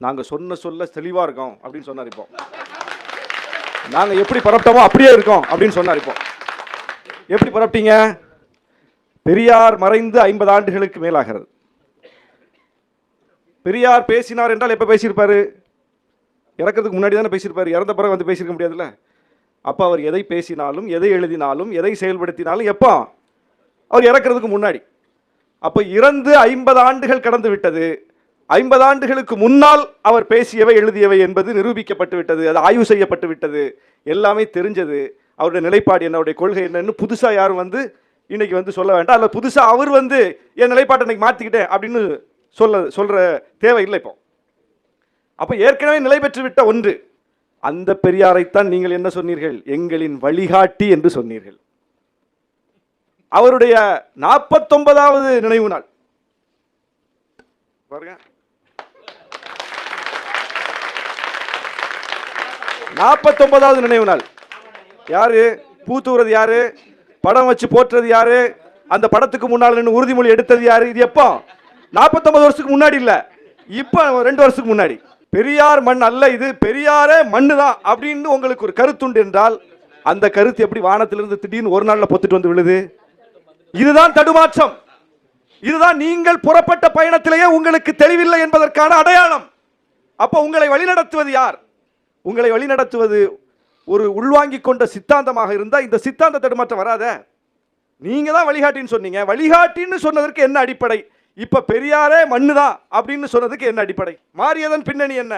நாங்கள் சொல்ல தெளிவாக இருக்கோம் அப்படின்னு சொன்னார். இப்போ நாங்கள் எப்படி பரப்பிட்டோமோ அப்படியே இருக்கோம் அப்படின்னு சொன்னார். இப்போ எப்படி பரப்பிட்டீங்க? பெரியார் மறைந்து 50 ஆண்டுகளுக்கு மேலாகிறது. பெரியார் பேசினார் என்றால் எப்போ பேசியிருப்பாரு? இறக்கிறதுக்கு முன்னாடி தானே பேசியிருப்பாரு. இறந்த பிறகு வந்து பேசியிருக்க முடியாதுல்ல. அப்போ அவர் எதை பேசினாலும், எதை எழுதினாலும், எதை செயல்படுத்தினாலும் எப்போ? அவர் இறக்கிறதுக்கு முன்னாடி. அப்போ இறந்து 50 ஆண்டுகள் கடந்து விட்டது. 50 ஆண்டுகளுக்கு முன்னால் அவர் பேசியவை எழுதியவை என்பது நிரூபிக்கப்பட்டு விட்டது. அது ஆய்வு செய்யப்பட்டு விட்டது. எல்லாமே தெரிஞ்சது. அவருடைய நிலைப்பாடு என்ன, அவருடைய கொள்கை என்னன்னு புதுசாக யாரும் வந்து இன்னைக்கு வந்து சொல்ல வேண்டாம். அல்ல புதுசாக அவர் வந்து என் நிலைப்பாட்டை இன்னைக்கு மாற்றிக்கிட்டேன் அப்படின்னு சொல்ற தேவை இல்லை. இப்போ அப்போ ஏற்கனவே நிலை பெற்று விட்ட ஒன்று. அந்த பெரியாரைத்தான் நீங்கள் என்ன சொன்னீர்கள்? எங்களின் வழிகாட்டி என்று சொன்னீர்கள். அவருடைய 49வது நினைவு நாள் பாருங்க. 49வது நினைவு நாள். யாரு பூத்துறது? யாரு படம் வச்சு போற்றுறது? யாரு அந்த படத்துக்கு முன்னால் நின்று உறுதிமொழி எடுத்தது? யாரு? இது எப்போ? 49 வருஷத்துக்கு முன்னாடி இல்ல, இப்ப 2 வருஷத்துக்கு முன்னாடி. பெரியார் மண் அல்ல இது, பெரியாரே மண்ணு தான் அப்படின்னு உங்களுக்கு ஒரு கருத்துண்டு என்றால் அந்த கருத்து எப்படி வானத்திலிருந்து திடீர்னு ஒரு நாள்ல பொத்துட்டு வந்து விழுது? இதுதான் தடுமாற்றம். இதுதான் நீங்கள் புறப்பட்ட பயணத்திலேயே உங்களுக்கு தெளிவில்லை என்பதற்கான அடையாளம். அப்ப உங்களை வழிநடத்துவது யார்? உங்களை வழிநடத்துவது ஒரு உள்வாங்கிக் கொண்ட சித்தாந்தமாக இருந்தா இந்த சித்தாந்த தடுமாற்றம் வராத. நீங்க தான் வழிகாட்டின்னு சொன்னீங்க. வழிகாட்டின்னு சொன்னதற்கு என்ன அடிப்படை? இப்ப பெரியாரே மண்ணுதான் அப்படின்னு சொன்னதுக்கு என்ன அடிப்படை? மாறியதன் பின்னணி என்ன?